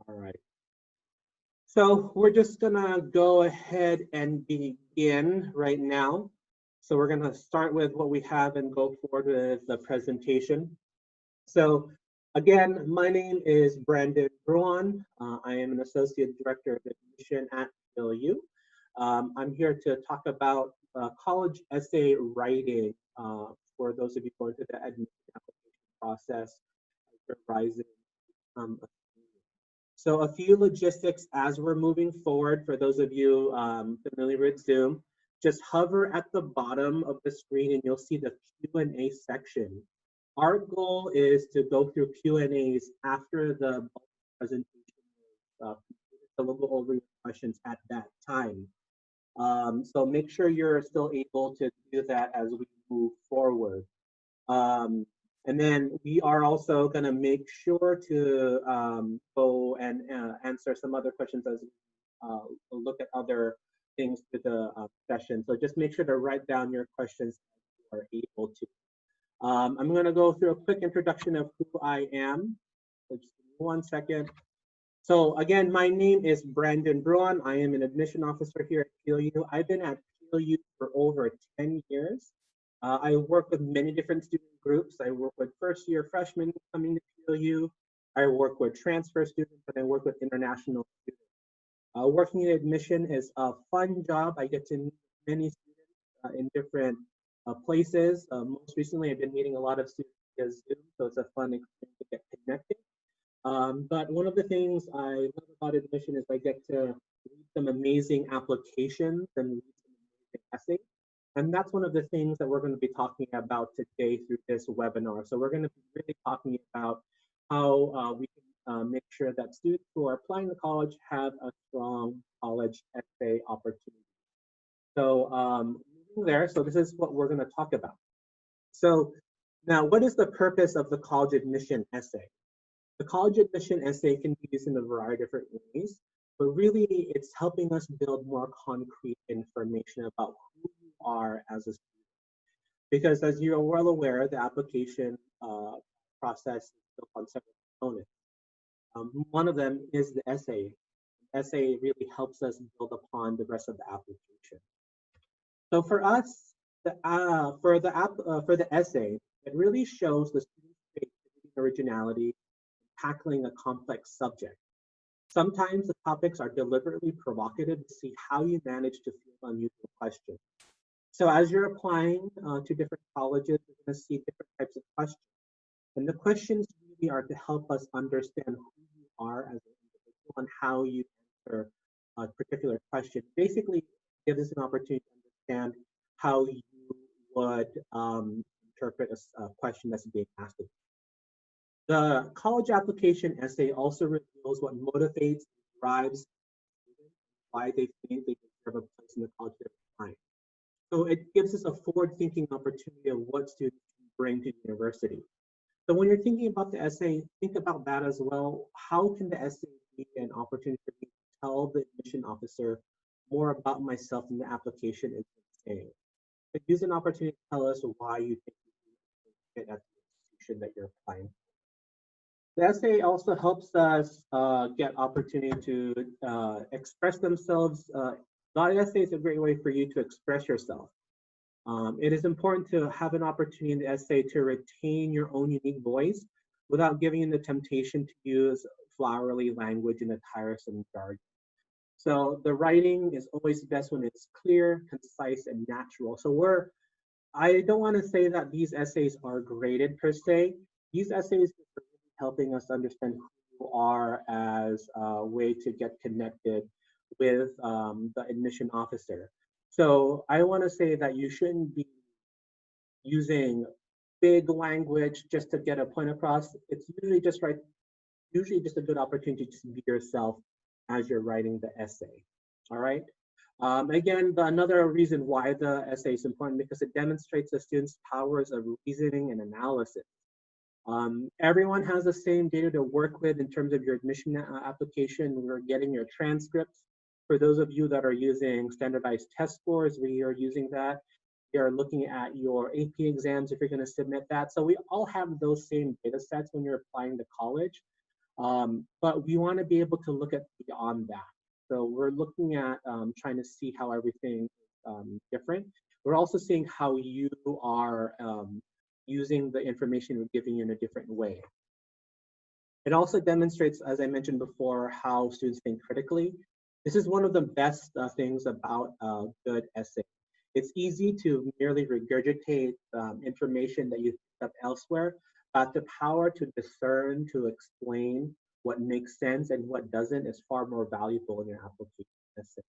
All right. So we're just gonna go ahead and begin right now. So we're gonna start with what we have and go forward with the presentation. So again, my name is Brandon Bruan. I am an Associate Director of Admission at PLU. I'm here to talk about college essay writing for those of you going through the admission application process as you're rising. Um, so a few logistics as we're moving forward for those of you familiar with Zoom, just hover at the bottom of the screen and you'll see the Q&A section. Our goal is to go through Q&As after the presentation is completed, so we'll go over your questions at that time. So make sure you're still able to do that as we move forward. And then we are also going to make sure to go and answer some other questions as we look at other things to the session. So just make sure to write down your questions as you are able to. I'm going to go through a quick introduction of who I am. So just 1 second. So again, my name is Brandon Bruan. I am an admission officer here at PLU. I've been at PLU for over 10 years. I work with many different student groups. I work with first year freshmen coming to PLU. I work with transfer students, and I work with international students. Working in admission is a fun job. I get to meet many students in different places. Most recently, I've been meeting a lot of students via Zoom, so it's a fun experience to get connected. But one of the things I love about admission is I get to read some amazing applications and read some amazing essays. And that's one of the things that we're going to be talking about today through this webinar. So we're going to be really talking about how we can make sure that students who are applying to college have a strong college essay opportunity. So moving there, so this is what we're going to talk about. So now, what is the purpose of the college admission essay? The college admission essay can be used in a variety of different ways, but really it's helping us build more concrete information about who you are as a student. Because as you're well aware, the application process is built on several components. One of them is the essay. The essay really helps us build upon the rest of the application. So for us, for the essay, it really shows the student's creativity and originality tackling a complex subject. Sometimes the topics are deliberately provocative to see how you manage to field unusual questions. So as you're applying to different colleges, you're going to see different types of questions. And the questions really are to help us understand who you are as an individual and how you answer a particular question. Basically, gives us an opportunity to understand how you would interpret a question that's being asked of you. The college application essay also reveals what motivates and drives students, why they think they deserve a place in the college they're applying. So it gives us a forward-thinking opportunity of what students can bring to the university. So when you're thinking about the essay, think about that as well. How can the essay be an opportunity for me to tell the admission officer more about myself than the application is saying? So use an opportunity to tell us why you think you fit at the institution that you're applying. The essay also helps us get opportunity to express themselves. The essay is a great way for you to express yourself. It is important to have an opportunity in the essay to retain your own unique voice without giving in the temptation to use flowery language in a tiresome jargon. So the writing is always best when it's clear, concise, and natural. So I don't want to say that these essays are graded per se. These essays are really helping us understand who you are as a way to get connected with the admission officer. So I want to say that you shouldn't be using big language just to get a point across. It's usually just a good opportunity to just be yourself as you're writing the essay. All right. Again, another reason why the essay is important because it demonstrates the student's powers of reasoning and analysis. Everyone has the same data to work with in terms of your admission application. We're getting your transcripts. For those of you that are using standardized test scores, we are using that. We are looking at your AP exams if you're going to submit that. So we all have those same data sets when you're applying to college. But we want to be able to look at beyond that. So we're looking at trying to see how everything different. We're also seeing how you are using the information we're giving you in a different way. It also demonstrates, as I mentioned before, how students think critically. This is one of the best things about a good essay. It's easy to merely regurgitate information that you picked up elsewhere, but the power to discern, to explain what makes sense and what doesn't is far more valuable in your application essay.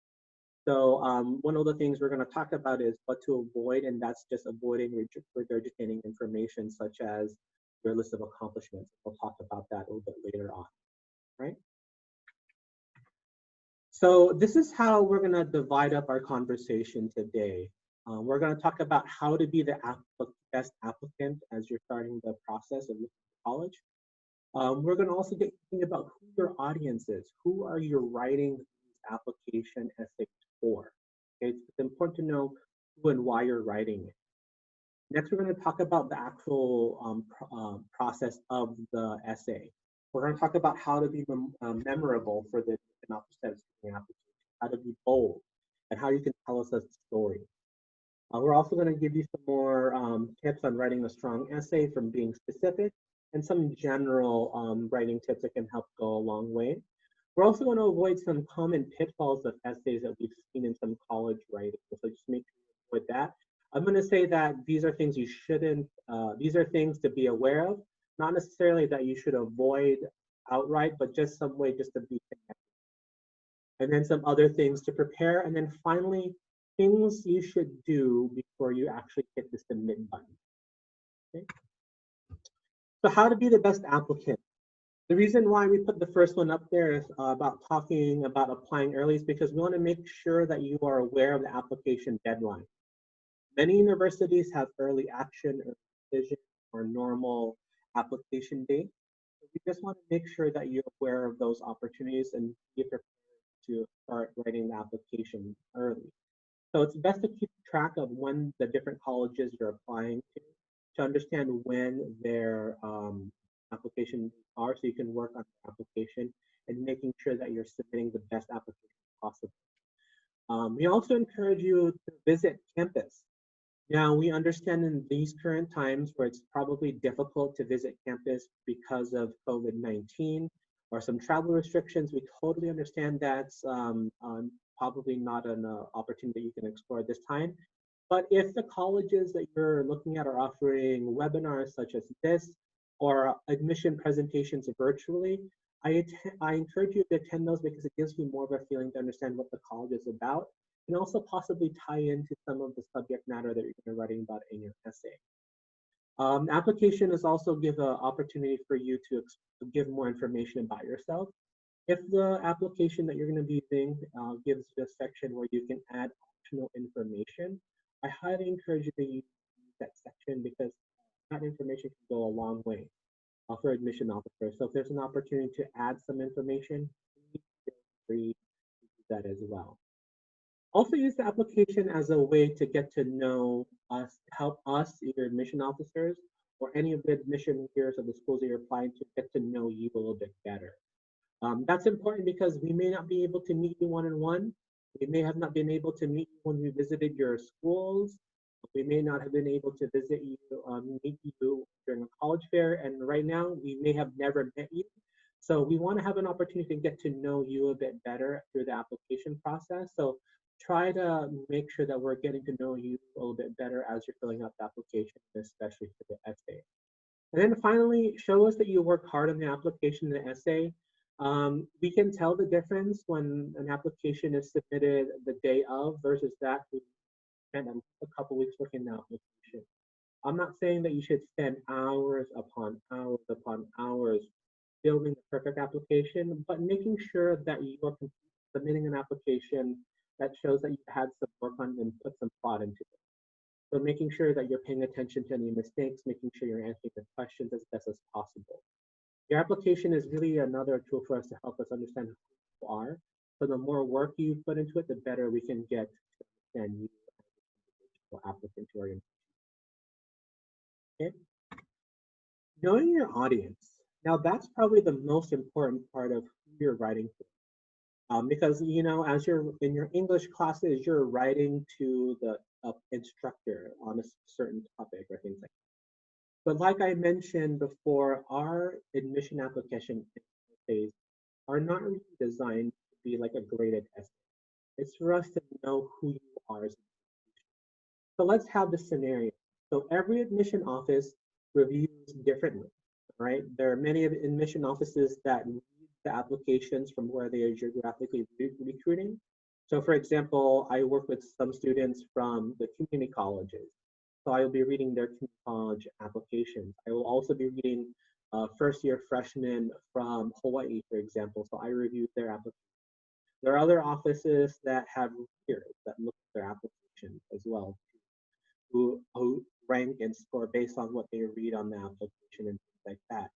So one of the things we're going to talk about is what to avoid, and that's just avoiding regurgitating information such as your list of accomplishments. We'll talk about that a little bit later on, right? So this is how we're going to divide up our conversation today. We're going to talk about how to be the best applicant as you're starting the process of looking for college. We're going to also get thinking about who your audience is. Who are you writing these application essays for? Okay, it's important to know who and why you're writing it. Next, we're going to talk about the actual process of the essay. We're going to talk about how to be memorable for the different application, how to be bold, and how you can tell us a story. We're also going to give you some more tips on writing a strong essay from being specific and some general writing tips that can help go a long way. We're also going to avoid some common pitfalls of essays that we've seen in some college writing. So just make sure you avoid that. I'm going to say that these are things you shouldn't, these are things to be aware of, not necessarily that you should avoid outright, but just some way just to be connected. And then some other things to prepare. And then finally, things you should do before you actually hit the submit button. Okay? So how to be the best applicant. The reason why we put the first one up there is about talking about applying early is because we want to make sure that you are aware of the application deadline. Many universities have early action or decision or normal application date. So we just want to make sure that you're aware of those opportunities and be prepared to start writing the application early. So it's best to keep track of when the different colleges you're applying to understand when their applications are, so you can work on the application and making sure that you're submitting the best application possible. We also encourage you to visit campus. Now, we understand in these current times where it's probably difficult to visit campus because of COVID-19 or some travel restrictions. We totally understand that's probably not an opportunity you can explore at this time. But if the colleges that you're looking at are offering webinars such as this or admission presentations virtually, I encourage you to attend those because it gives you more of a feeling to understand what the college is about and also possibly tie into some of the subject matter that you're going to be writing about in your essay. Application is also give an opportunity for you to give more information about yourself. If the application that you're going to be using gives you a section where you can add optional information, I highly encourage you to use that section because that information can go a long way for admission officers. So if there's an opportunity to add some information, please feel free to do that as well. Also use the application as a way to get to know us, help us, either admission officers or any of the admission peers of the schools that you're applying to get to know you a little bit better. That's important because we may not be able to meet you one-on-one. We may have not been able to meet you when we visited your schools. We may not have been able to visit you, meet you during a college fair. And right now, we may have never met you. So we want to have an opportunity to get to know you a bit better through the application process. So try to make sure that we're getting to know you a little bit better as you're filling out the application, especially for the essay. And then finally, show us that you work hard on the application and the essay. We can tell the difference when an application is submitted the day of versus that we spent a couple weeks working on the application. I'm not saying that you should spend hours upon hours building the perfect application, but making sure that you are submitting an application that shows that you've had some work on and put some thought into it. So making sure that you're paying attention to any mistakes, making sure you're answering the questions as best as possible. Your application is really another tool for us to help us understand who you are. So the more work you put into it, the better we can get to understand you as an applicant to our institution. Okay? Knowing your audience. Now that's probably the most important part of who you're writing for. Because as you're in your English classes, you're writing to the instructor on a certain topic or things like that. But like I mentioned before, our admission application essays are not really designed to be like a graded essay. It's for us to know who you are. So let's have the scenario. So every admission office reviews differently, right? There are many admission offices that read the applications from where they are geographically recruiting. So for example, I work with some students from the community colleges. So I will be reading their community college applications. I will also be reading first year freshmen from Hawaii, for example. So I review their applications. There are other offices that have readers that look at their applications as well, who rank and score based on what they read on the application and things like that.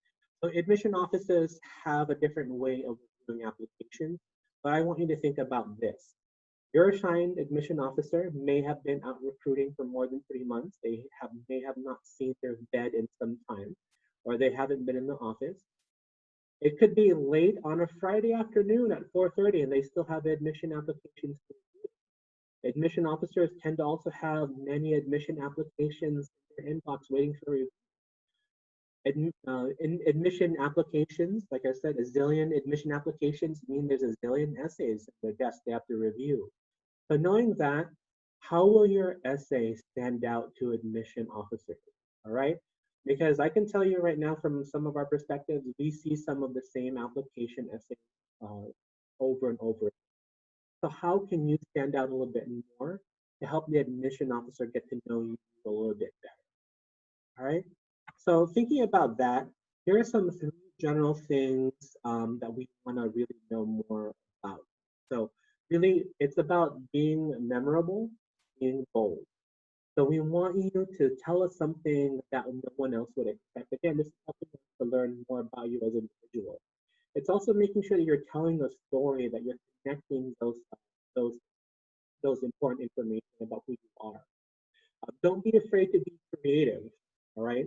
So admission offices have a different way of doing applications, but I want you to think about this. Your assigned admission officer may have been out recruiting for more than 3 months. They may have not seen their bed in some time, or they haven't been in the office. It could be late on a Friday afternoon at 4:30, and they still have admission applications. Admission officers tend to also have many admission applications in their inbox waiting for review. In admission applications, like I said, a zillion admission applications mean there's a zillion essays on their desk they have to review. So knowing that, how will your essay stand out to admission officers? All right? Because I can tell you right now from some of our perspectives, we see some of the same application essays uh, over and over. So how can you stand out a little bit more to help the admission officer get to know you a little bit better? All right. So thinking about that, here are some three general things that we want to really know more about. So really, it's about being memorable, being bold. So we want you to tell us something that no one else would expect. Again, this is helping us to learn more about you as an individual. It's also making sure that you're telling a story, that you're connecting those those important information about who you are. Don't be afraid to be creative, all right?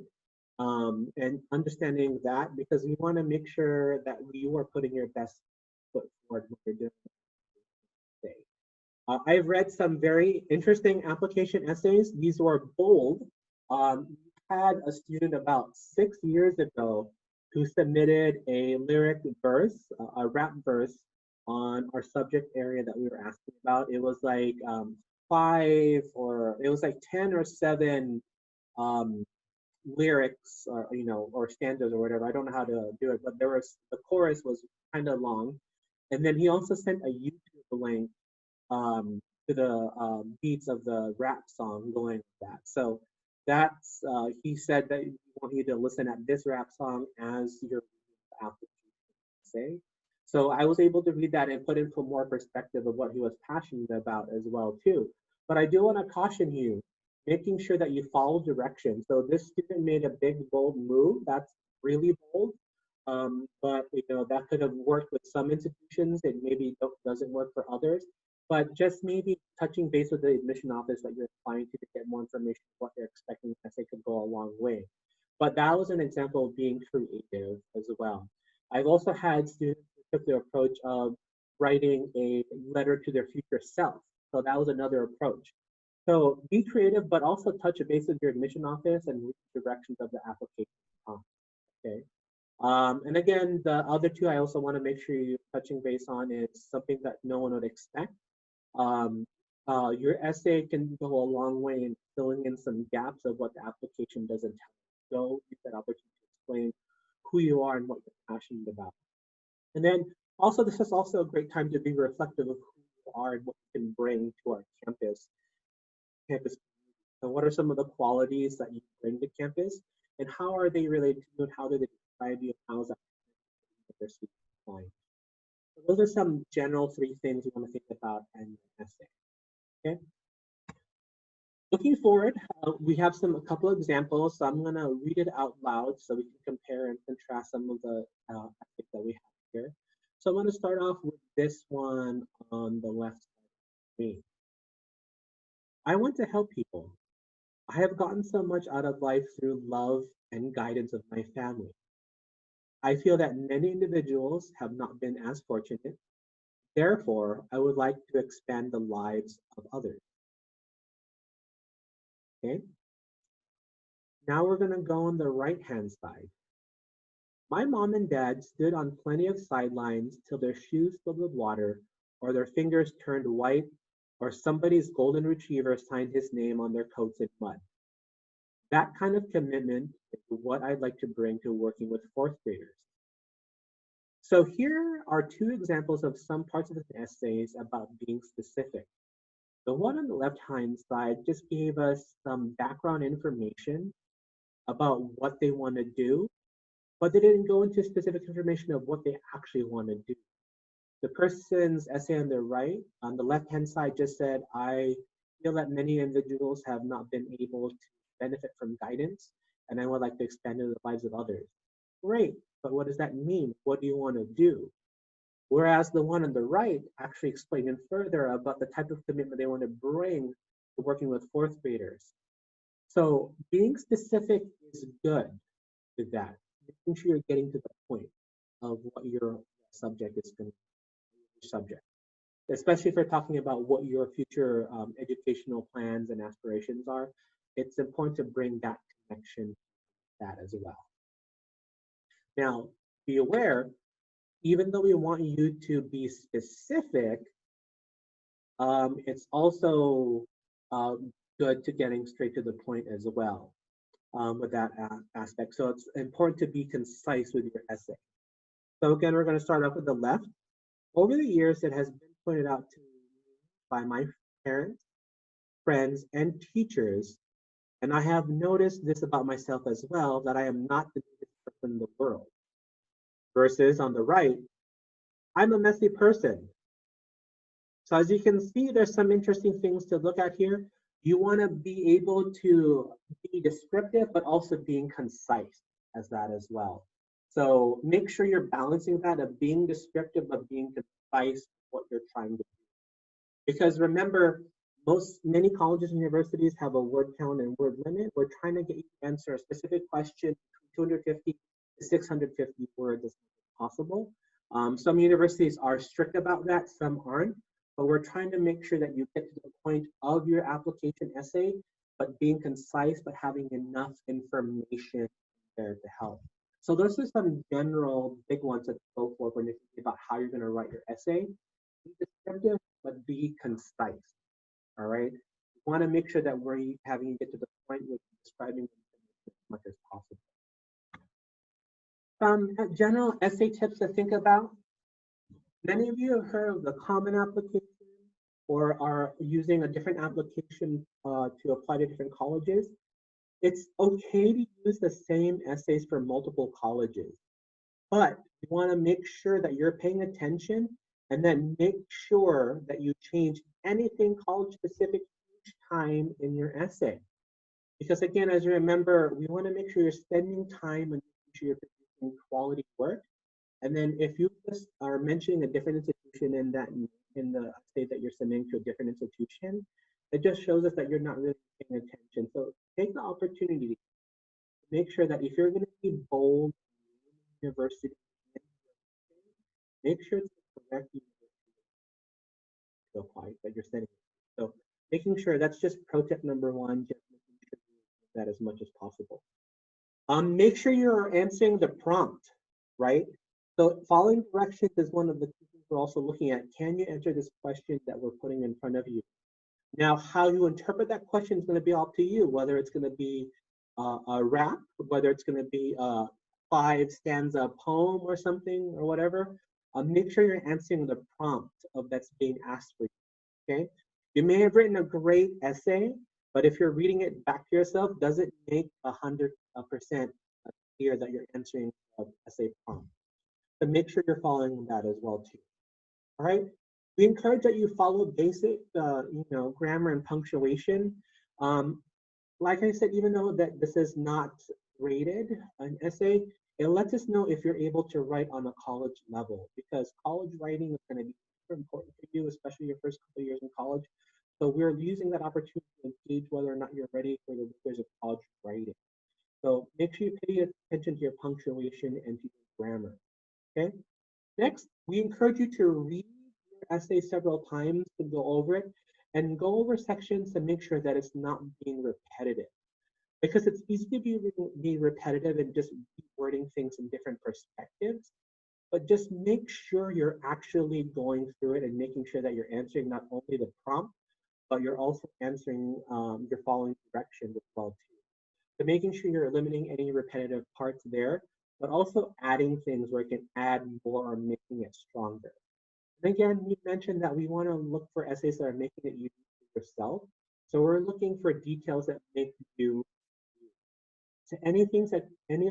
And understanding that because you want to make sure that you are putting your best foot forward when you're doing the day. I've read some very interesting application essays. These were bold. We had a student about 6 years ago who submitted a lyric verse, a rap verse on our subject area that we were asking about. It was like it was like 10 or 7 um, lyrics or stanzas or whatever. I don't know how to do it, but the chorus was kind of long. And then he also sent a YouTube link to the beats of the rap song going with that. So he said that you want you to listen at this rap song as your application say. So I was able to read that and put into more perspective of what he was passionate about as well too. But I do want to caution you, making sure that you follow directions. So this student made a big bold move. That's really bold. But that could have worked with some institutions. It maybe doesn't work for others. But just maybe touching base with the admission office that you're applying to get more information on what they're expecting, I think could go a long way. But that was an example of being creative as well. I've also had students who took the approach of writing a letter to their future self. So that was another approach. So be creative, but also touch a base with your admission office and read the directions of the application. Okay. And again, the other two I also want to make sure you're touching base on is something that no one would expect. Um, your essay can go a long way in filling in some gaps of what the application doesn't tell you. So use that opportunity to explain who you are and what you're passionate about. And then also, this is also a great time to be reflective of who you are and what you can bring to our campus. So what are some of the qualities that you bring to campus, and how are they related to you, and how do they describe you, and how is that university applying? So those are some general three things you want to think about in your essay. Okay. Looking forward, we have a couple of examples. So I'm going to read it out loud so we can compare and contrast some of the essays that we have here. So I'm going to start off with this one on the left side of me. I want to help people. I have gotten so much out of life through love and guidance of my family. I feel that many individuals have not been as fortunate. Therefore, I would like to expand the lives of others. Okay. Now we're going to go on the right-hand side. My mom and dad stood on plenty of sidelines till their shoes filled with water, or their fingers turned white, or somebody's golden retriever signed his name on their coats in mud. That kind of commitment is what I'd like to bring to working with fourth graders. So here are two examples of some parts of the essays about being specific. The one on the left-hand side just gave us some background information about what they want to do, but they didn't go into specific information of what they actually want to do. The person's essay on the right, on the left-hand side, just said, I feel that many individuals have not been able to benefit from guidance, and I would like to expand into the lives of others. Great, but what does that mean? What do you want to do? Whereas the one on the right actually explained further about the type of commitment they want to bring to working with fourth graders. So being specific is good with that. Making sure you're getting to the point of what your subject is going to be, subject. Especially if we're talking about what your future educational plans and aspirations are, it's important to bring that connection to that as well. Now, be aware, even though we want you to be specific, it's also good to getting straight to the point as well with that aspect. So it's important to be concise with your essay. So again, we're going to start off with the left. Over the years, it has been pointed out to me by my parents, friends, and teachers, and I have noticed this about myself as well, that I am not the biggest person in the world. Versus on the right, I'm a messy person. So as you can see, there's some interesting things to look at here. You want to be able to be descriptive, but also being concise as that as well. So make sure you're balancing that of being descriptive, but being concise what you're trying to do. Because remember, many colleges and universities have a word count and word limit. We're trying to get you to answer a specific question between 250 to 650 words as much as possible. Some universities are strict about that, some aren't, but we're trying to make sure that you get to the point of your application essay, but being concise, but having enough information there to help. So those are some general big ones to go for when you're thinking about how you're going to write your essay. Be descriptive, but be concise. All right. You want to make sure that we're having you get to the point with describing as much as possible. General essay tips to think about. Many of you have heard of the common application or are using a different application to apply to different colleges. It's okay to use the same essays for multiple colleges, but you want to make sure that you're paying attention and then make sure that you change anything college specific each time in your essay. Because again, as you remember, we want to make sure you're spending time and making sure you're producing quality work. And then if you just are mentioning a different institution in the state that you're submitting to a different institution, it just shows us that you're not really paying attention. So take the opportunity to make sure that if you're going to be bold university, make sure it's the correct university to apply that you're setting. So making sure that's just pro tip number one, just making sure you do that as much as possible. Make sure you're answering the prompt, right? So following directions is one of the things we're also looking at. Can you answer this question that we're putting in front of you? Now, how you interpret that question is going to be up to you, whether it's going to be a rap, whether it's going to be a 5-stanza poem or something or whatever. Make sure you're answering the prompt of that's being asked for you, okay? You may have written a great essay, but if you're reading it back to yourself, does it make 100% clear that you're answering the essay prompt? So make sure you're following that as well too. All right. We encourage that you follow basic, grammar and punctuation. Like I said, even though that this is not rated an essay, it lets us know if you're able to write on a college level, because college writing is going to be super important for you, especially your first couple of years in college. So we're using that opportunity to gauge whether or not you're ready for the rigors of college writing. So make sure you pay attention to your punctuation and to your grammar. Okay. Next, we encourage you to read your essay several times to go over it and go over sections to make sure that it's not being repetitive. Because it's easy to be repetitive and just wording things in different perspectives, but just make sure you're actually going through it and making sure that you're answering not only the prompt, but you're also answering, you're following directions as well too. So making sure you're eliminating any repetitive parts there, but also adding things where it can add more or making it stronger. And again, you mentioned that we want to look for essays that are making it easy for yourself. So we're looking for details that make you. So any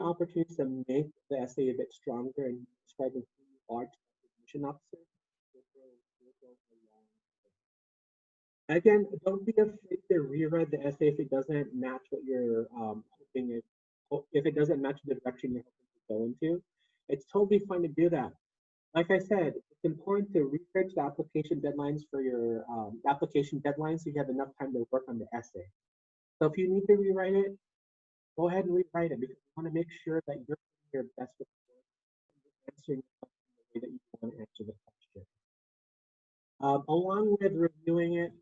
opportunities to make the essay a bit stronger and describing who you are to the admission officer will go a long way. Again, don't be afraid to rewrite the essay if it doesn't match what you're hoping it, if it doesn't match the direction you're hoping to go into. It's totally fine to do that. Like I said, it's important to research the application deadlines for your application deadlines so you have enough time to work on the essay. So if you need to rewrite it, go ahead and rewrite it because you want to make sure that you're doing your best with answering the question the way that you want to answer the question. Along with reviewing it,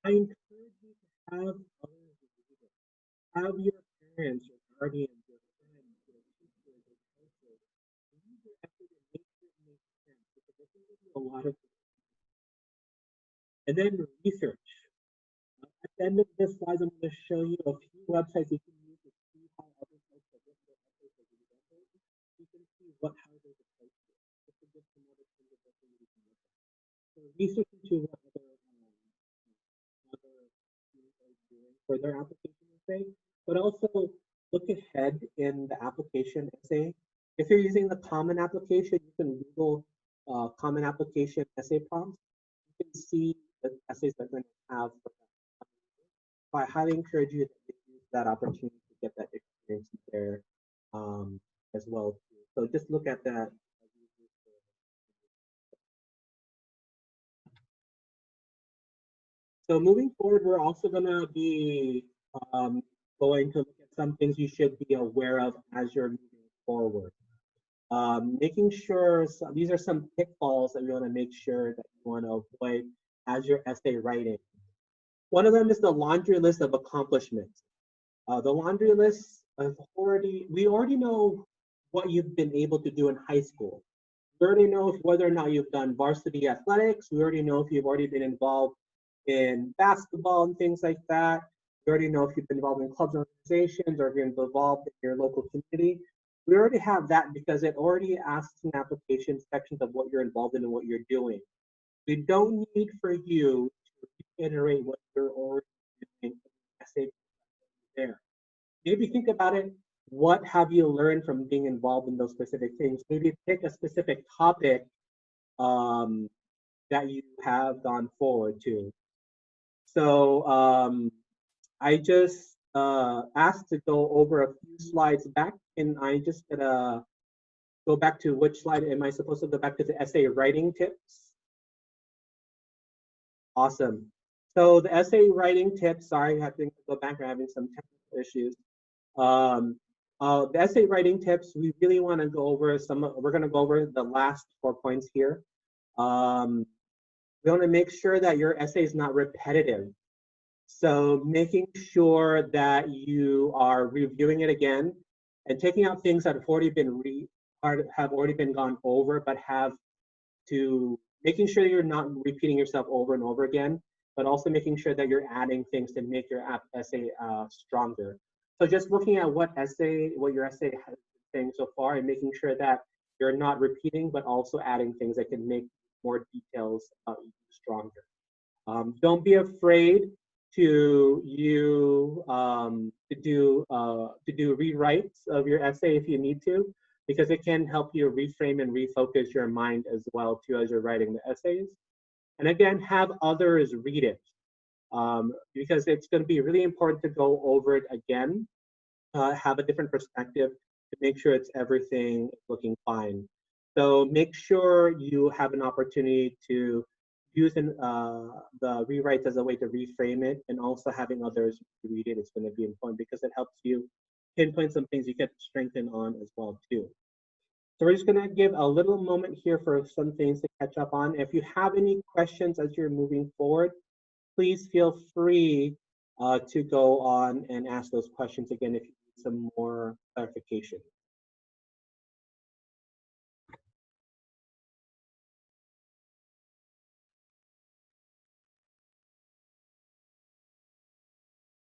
I encourage you to have others review it. Have your parents, your guardians, your friends, your teachers, your coaches read your essay and make sure it makes sense because it can give you a lot of. And then research. At the end of this slide, I'm going to show you a few websites you can use to see how other folks have written their essays as examples. You can see how they've approached it. Just to give some other things that you can look at. So research into what other students are doing for their application essay, but also look ahead in the application essay. If you're using the common application, you can Google common application essay prompts. You can see the essays that are going to have. So I highly encourage you to use that opportunity to get that experience there as well. So just look at that. So moving forward, we're also going to be going to look at some things you should be aware of as you're moving forward. Making sure, these are some pitfalls that you want to make sure that you want to avoid as your essay writing. One of them is the laundry list of accomplishments. The laundry list we already know what you've been able to do in high school. We already know whether or not you've done varsity athletics. We already know if you've already been involved in basketball and things like that. We already know if you've been involved in clubs and organizations or if you're involved in your local community. We already have that because it already asks in application sections of what you're involved in and what you're doing. We don't need for you to reiterate what you're already doing in the essay there. Maybe think about it. What have you learned from being involved in those specific things? Maybe pick a specific topic that you have gone forward to. So I just asked to go over a few slides back, and I just gonna go back to which slide am I supposed to go back to the essay writing tips? Awesome. So the essay writing tips, sorry, I have to go back, we're having some technical issues. The essay writing tips, we really want to go over we're going to go over the last 4 points here. We want to make sure that your essay is not repetitive. So making sure that you are reviewing it again and taking out things that have already been gone over, but making sure you're not repeating yourself over and over again, but also making sure that you're adding things to make your essay stronger. So just looking at what your essay has been saying so far and making sure that you're not repeating, but also adding things that can make more details stronger. Don't be afraid to do rewrites of your essay if you need to, because it can help you reframe and refocus your mind as well too as you're writing the essays. And again, have others read it because it's going to be really important to go over it again, have a different perspective to make sure it's everything looking fine. So make sure you have an opportunity to use the rewrites as a way to reframe it, and also having others read it is going to be important because it helps you pinpoint some things you can strengthen on as well too. So we're just going to give a little moment here for some things to catch up on. If you have any questions as you're moving forward, please feel free to go on and ask those questions again if you need some more clarification.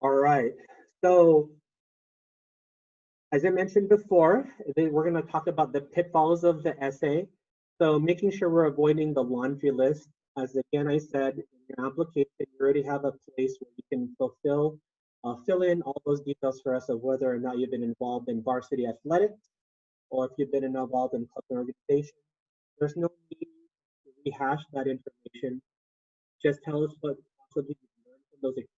All right. So as I mentioned before, we're going to talk about the pitfalls of the essay. So making sure we're avoiding the laundry list. As again, I said, in your application, you already have a place where you can fill in all those details for us of whether or not you've been involved in varsity athletics or if you've been involved in club and organization. There's no need to rehash that information. Just tell us what possibly you've learned from those experiences.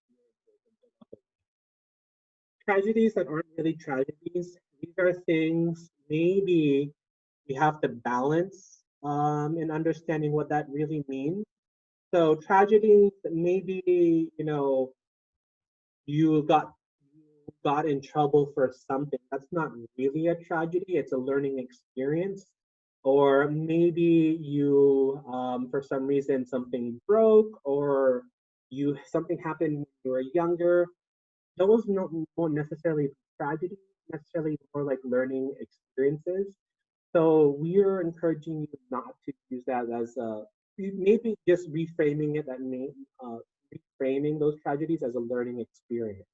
Tragedies that aren't really tragedies, these are things maybe we have to balance in understanding what that really means. So tragedies, maybe, you got in trouble for something. That's not really a tragedy, it's a learning experience. Or maybe you, for some reason, something broke, or something happened when you were younger. Those won't necessarily be tragedies, necessarily more like learning experiences. So we are encouraging you not to use that as maybe just reframing it reframing those tragedies as a learning experience.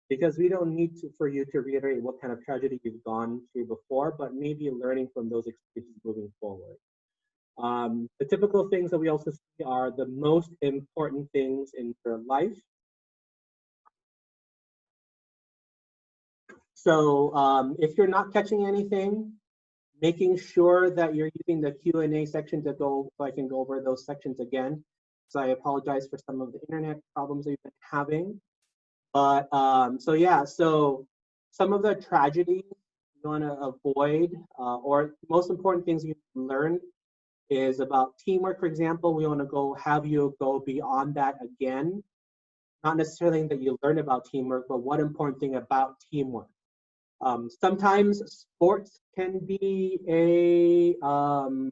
Because we don't need for you to reiterate what kind of tragedy you've gone through before, but maybe learning from those experiences moving forward. The typical things that we also see are the most important things in your life. So if you're not catching anything, making sure that you're using the Q&A section to go, so I can go over those sections again. So I apologize for some of the internet problems that you've been having. But so some of the tragedies you want to avoid, or most important things you learned is about teamwork, for example. We want to have you go beyond that again. Not necessarily that you learn about teamwork, but what important thing about teamwork. Sometimes sports can be I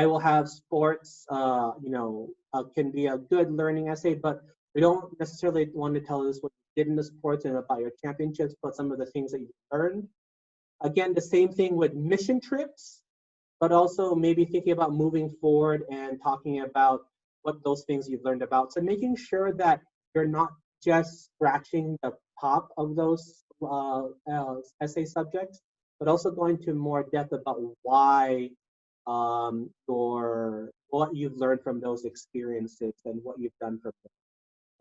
will have sports, can be a good learning essay, but we don't necessarily want to tell us what you did in the sports and about your championships, but some of the things that you learned. Again, the same thing with mission trips, but also maybe thinking about moving forward and talking about what those things you've learned about. So making sure that you're not just scratching the top of those essay subjects, but also going to more depth about why or what you've learned from those experiences and what you've done from them.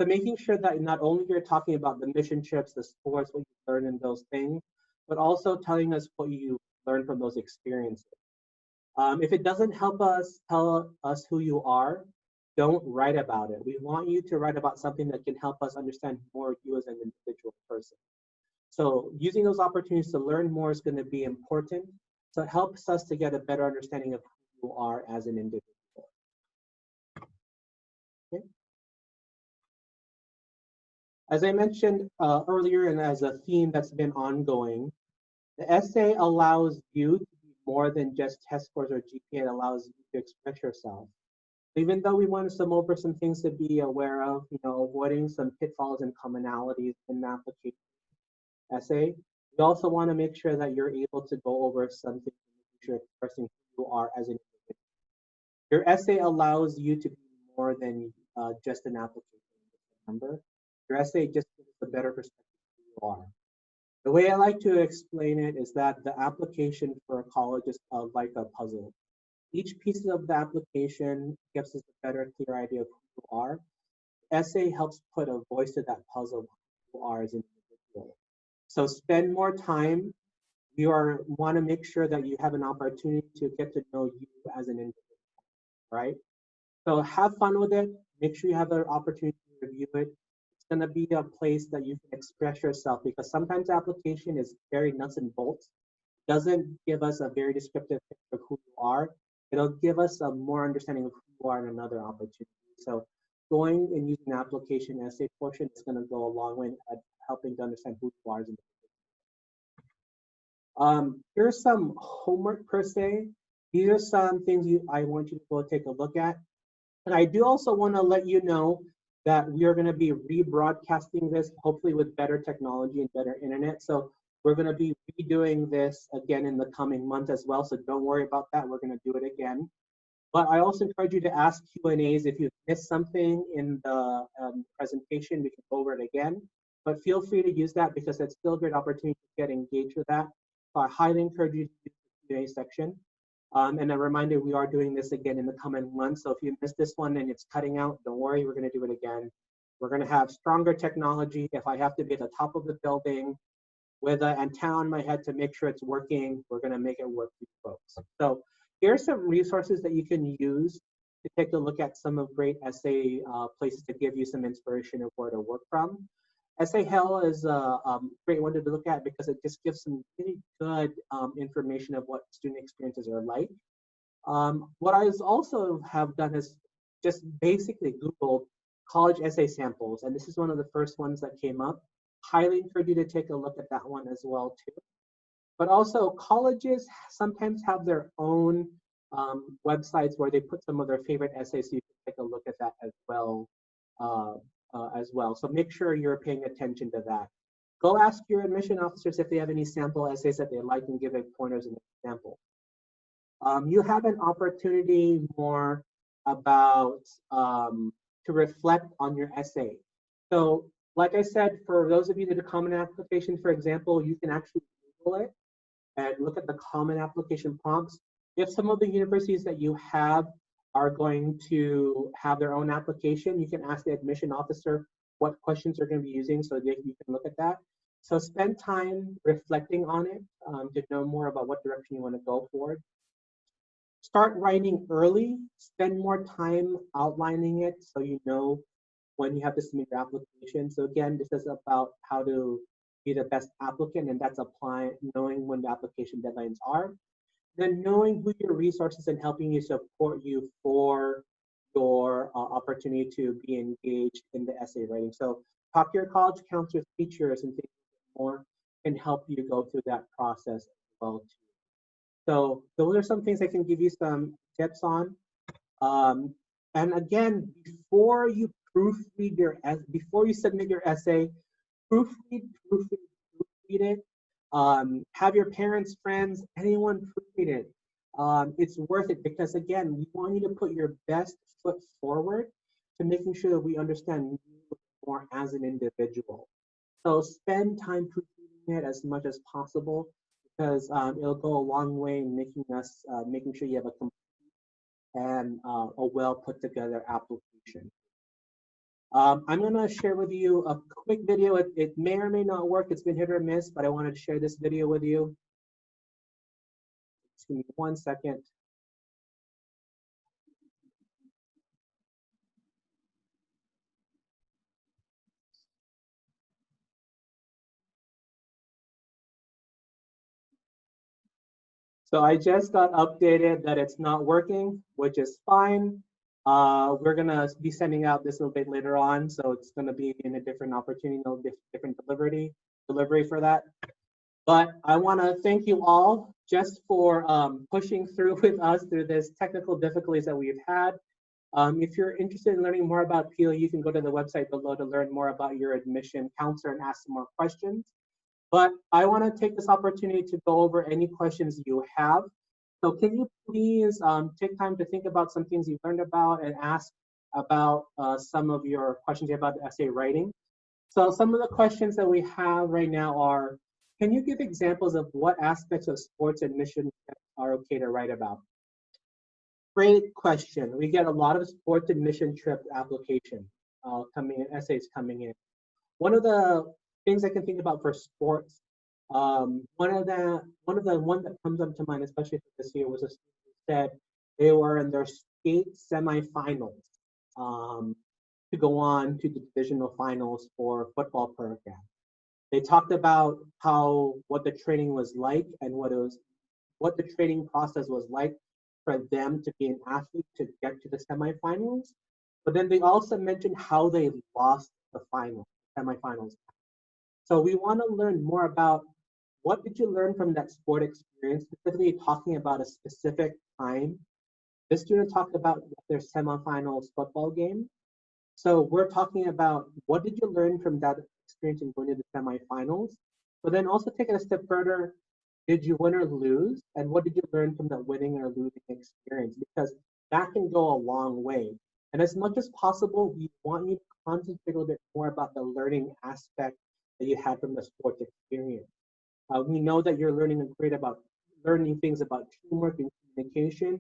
So making sure that not only you're talking about the mission trips, the sports, what you learned in those things, but also telling us what you learned from those experiences. If it doesn't help us tell us who you are, don't write about it. We want you to write about something that can help us understand more of you as an individual person. So using those opportunities to learn more is going to be important. So it helps us to get a better understanding of who you are as an individual. Okay. As I mentioned earlier, and as a theme that's been ongoing, the essay allows you to be more than just test scores or GPA. It allows you to express yourself. Even though we want to sum over some things to be aware of, avoiding some pitfalls and commonalities in the application essay, we also want to make sure that you're able to go over something to make sure expressing who you are as an individual. Your essay allows you to be more than just an application. Remember, your essay just gives a better perspective of who you are. The way I like to explain it is that the application for a college is like a puzzle. Each piece of the application gives us a better, clear idea of who you are. Essay helps put a voice to that puzzle of who you are as an individual. So spend more time. You want to make sure that you have an opportunity to get to know you as an individual, right? So have fun with it. Make sure you have an opportunity to review it. It's going to be a place that you can express yourself, because sometimes application is very nuts and bolts. Doesn't give us a very descriptive picture of who you are. It'll give us a more understanding of who you are in another opportunity. So going and using the application essay portion is going to go a long way at helping to understand who you are as an individual. Here's some homework per se. These are some things I want you to go take a look at. And I do also want to let you know that we are going to be rebroadcasting this, hopefully with better technology and better internet. So we're going to be redoing this again in the coming month as well. So don't worry about that. We're going to do it again. But I also encourage you to ask Q&As if you missed something in the presentation. We can go over it again. But feel free to use that because it's still a great opportunity to get engaged with that. So I highly encourage you to use the Q&A section. And a reminder, we are doing this again in the coming months. So if you missed this one and it's cutting out, don't worry, we're going to do it again. We're going to have stronger technology. If I have to be at the top of the building with an antenna on my head to make sure it's working, we're going to make it work for you folks. So here are some resources that you can use to take a look at some of great essay places to give you some inspiration of where to work from. Essay Hell is a great one to look at because it just gives some really good information of what student experiences are like. What I also have done is just basically Googled college essay samples, and this is one of the first ones that came up. Highly encourage you to take a look at that one as well too. But also colleges sometimes have their own websites where they put some of their favorite essays, so you can take a look at that as well. So make sure you're paying attention to that. Go ask your admission officers if they have any sample essays that they like and give it pointers and example. You have an opportunity more about to reflect on your essay. So like I said, for those of you that do common application, for example, you can actually Google it and look at the common application prompts. If some of the universities that you have are going to have their own application, you can ask the admission officer what questions they're going to be using so that you can look at that. So spend time reflecting on it to know more about what direction you want to go forward. Start writing early, spend more time outlining it so you know when you have to submit your application. So again, this is about how to be the best applicant, and that's applying, knowing when the application deadlines are. Then knowing who your resources and helping you support you for your opportunity to be engaged in the essay writing. So talk to your college counselors, teachers, and things more can help you go through that process as well too. So those are some things I can give you some tips on. And again, before you before you submit your essay, proofread it. Have your parents, friends, anyone proofread it. It's worth it because again, we want you to put your best foot forward to making sure that we understand you more as an individual. So spend time proofreading it as much as possible because it'll go a long way in making sure you have a complete and a well put together application. I'm going to share with you a quick video. It may or may not work. It's been hit or miss, but I wanted to share this video with you. Just give me 1 second. So I just got updated that it's not working, which is fine. We're gonna be sending out this a little bit later on, so it's gonna be in a different opportunity, different delivery for that. But I wanna thank you all just for pushing through with us through this technical difficulties that we've had. If you're interested in learning more about PEAL, you can go to the website below to learn more about your admission counselor and ask some more questions. But I want to take this opportunity to go over any questions you have. So can you please take time to think about some things you've learned about and ask about some of your questions about the essay writing. So some of the questions that we have right now are, can you give examples of what aspects of sports admission are okay to write about? Great question. We get a lot of sports admission trip application essays coming in. One of the things I can think about for sports, one that comes up to mind, especially for this year, was a student who said they were in their state semifinals to go on to the divisional finals for football program. They talked about what the training was like and what the training process was like for them to be an athlete to get to the semifinals. But then they also mentioned how they lost the semifinals. So we want to learn more about what did you learn from that sport experience, specifically talking about a specific time. This student talked about their semifinals football game. So we're talking about what did you learn from that experience in going to the semifinals, but then also take it a step further, did you win or lose? And what did you learn from the winning or losing experience? Because that can go a long way. And as much as possible, we want you to concentrate a little bit more about the learning aspect that you had from the sports experience. We know that you're learning things about teamwork and communication,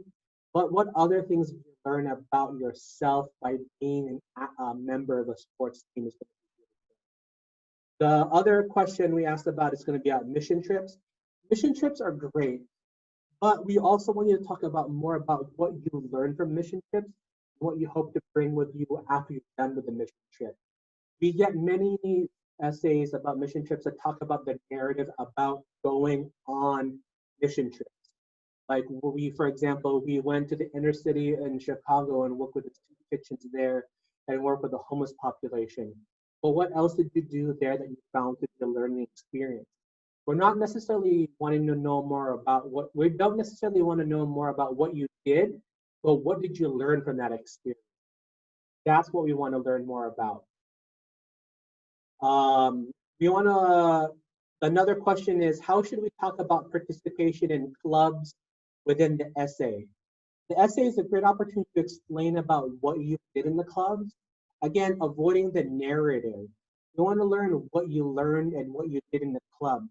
but what other things did you learn about yourself by being a member of a sports team? The other question we asked about is going to be about mission trips. Mission trips are great, but we also want you to talk about more about what you learned from mission trips, what you hope to bring with you after you're done with the mission trip. We get many essays about mission trips that talk about the narrative about going on mission trips. Like for example, we went to the inner city in Chicago and worked with the soup kitchens there and worked with the homeless population. But what else did you do there that you found to be a learning experience? We're not necessarily wanting to know more about we don't necessarily want to know more about what you did, but what did you learn from that experience? That's what we want to learn more about. Another question is, how should we talk about participation in clubs within the essay? The essay is a great opportunity to explain about what you did in the clubs. Again, avoiding the narrative. You want to learn what you learned and what you did in the club.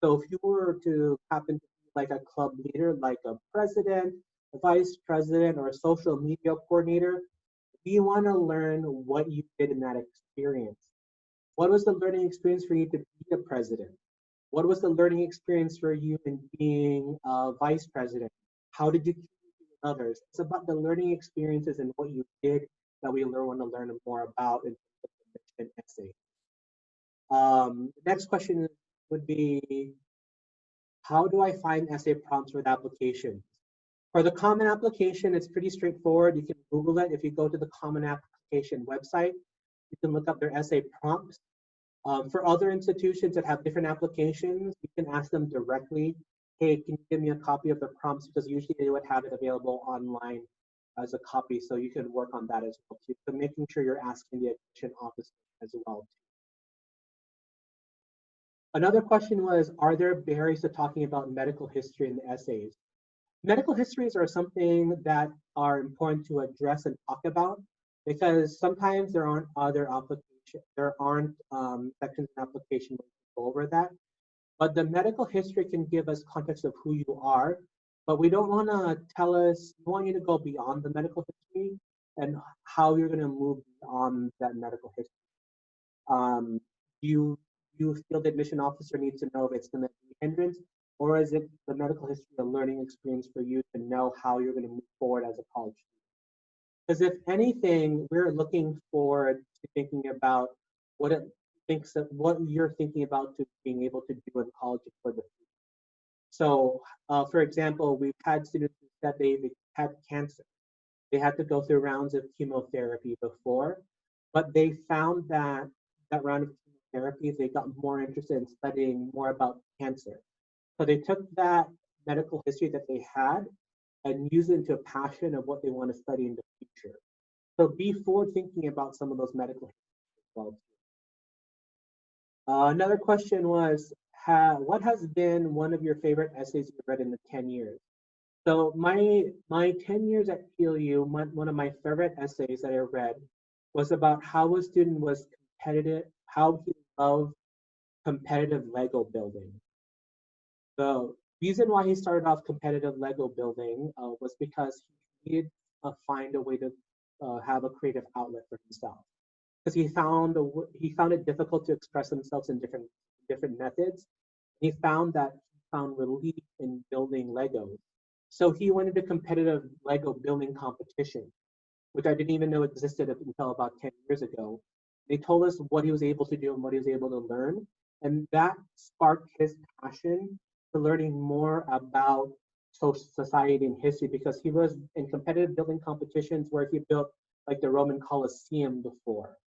So if you were to happen to be like a club leader, like a president, a vice president, or a social media coordinator, we want to learn what you did in that experience. What was the learning experience for you to be a president? What was the learning experience for you in being a vice president? How did you communicate with others? It's about the learning experiences and what you did that we want to learn more about in the essay. Next question would be, how do I find essay prompts with applications? For the Common Application, it's pretty straightforward. You can Google it. If you go to the Common Application website, you can look up their essay prompts. For other institutions that have different applications, you can ask them directly, hey, can you give me a copy of the prompts? Because usually they would have it available online as a copy, so you can work on that as well too. So making sure you're asking the admission officer as well too. Another question was, are there barriers to talking about medical history in the essays? Medical histories are something that are important to address and talk about, because sometimes there aren't sections in application where you go over that. But the medical history can give us context of who you are, but we don't want to we want you to go beyond the medical history and how you're going to move on that medical history. You feel the admission officer needs to know if it's going to be a hindrance, or is it the medical history a learning experience for you to know how you're going to move forward as a college student? Because if anything, we're looking forward to thinking about what you're thinking about to being able to do in college for the future. So, for example, we've had students who said they had cancer. They had to go through rounds of chemotherapy before, but they found that round of chemotherapy, they got more interested in studying more about cancer. So they took that medical history that they had and used it into a passion of what they want to study in the future. So be forward thinking about some of those medical histories as well. Another question was, what has been one of your favorite essays you've read in the 10 years? So my 10 years at PLU, one of my favorite essays that I read was about how a student was competitive, how he loved competitive Lego building. The reason why he started off competitive Lego building was because he needed to find a way to have a creative outlet for himself. Because he found it difficult to express himself in different methods. He found relief in building Legos. So he went into competitive Lego building competition, which I didn't even know existed until about 10 years ago. They told us what he was able to do and what he was able to learn. And that sparked his passion to learning more about social society and history, because he was in competitive building competitions where he built like the Roman Colosseum before.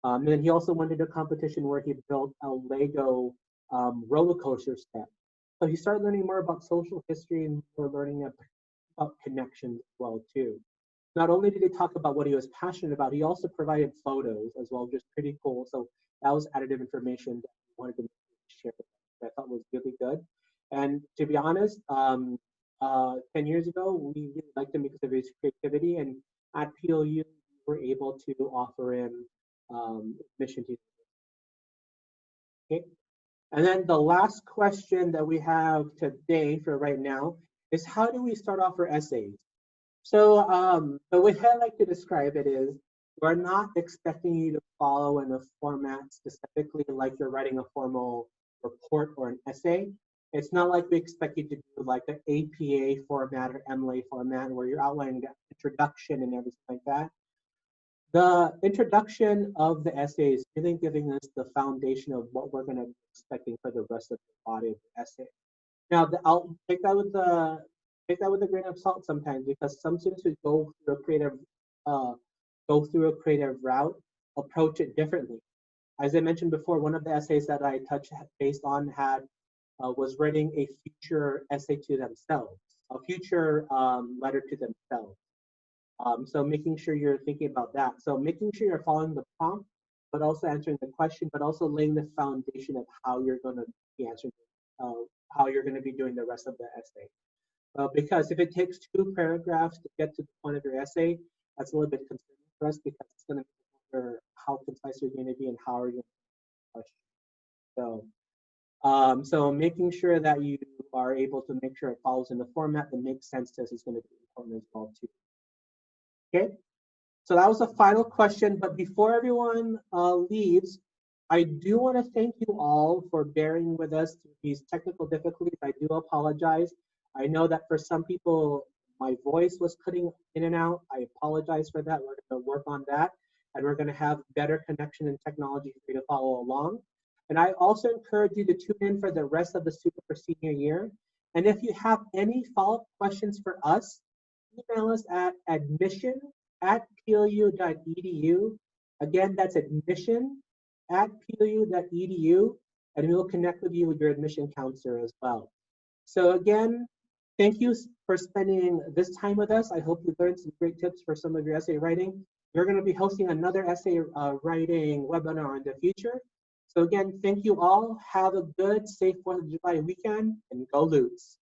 And then he also went into a competition where he built a Lego roller coaster set. So he started learning more about social history and more learning about connections as well too. Not only did he talk about what he was passionate about, he also provided photos as well, just pretty cool. So that was additive information that he wanted to share that I thought was really good. And to be honest, 10 years ago, we really liked him because of his creativity. And at PLU, we were able to offer him admission to. Okay. And then the last question that we have today for right now is how do we start off our essays? So the way I like to describe it is we're not expecting you to follow in a format specifically like you're writing a formal report or an essay. It's not like we expect you to do like the APA format or MLA format where you're outlining the introduction and everything like that. The introduction of the essay is really giving us the foundation of what we're going to be expecting for the rest of the body of the essay. Now, I'll take that with a grain of salt sometimes because some students who uh, go through a creative route approach it differently. As I mentioned before, one of the essays that I touched based on was writing a future essay to themselves, a future letter to themselves. So making sure you're thinking about that. So making sure you're following the prompt, but also answering the question, but also laying the foundation of how you're going to be answering, uh, how you're going to be doing the rest of the essay. Because if it takes 2 paragraphs to get to the point of your essay, that's a little bit concerning for us because it's going to matter how concise you're going to be and how are you going to question. So making sure that you are able to make sure it follows in the format that makes sense to us is going to be important as well too. Okay, so that was the final question. But before everyone leaves, I do want to thank you all for bearing with us through these technical difficulties. I do apologize. I know that for some people, my voice was cutting in and out. I apologize for that. We're going to work on that, and we're going to have better connection and technology for you to follow along. And I also encourage you to tune in for the rest of the student for senior year. And if you have any follow-up questions for us, email us at admission@plu.edu. Again, that's admission@plu.edu, and we will connect with you with your admission counselor as well. So again, thank you for spending this time with us. I hope you learned some great tips for some of your essay writing. We're going to be hosting another essay writing webinar in the future. So again, thank you all. Have a good, safe 4th of July weekend, and go Lutes.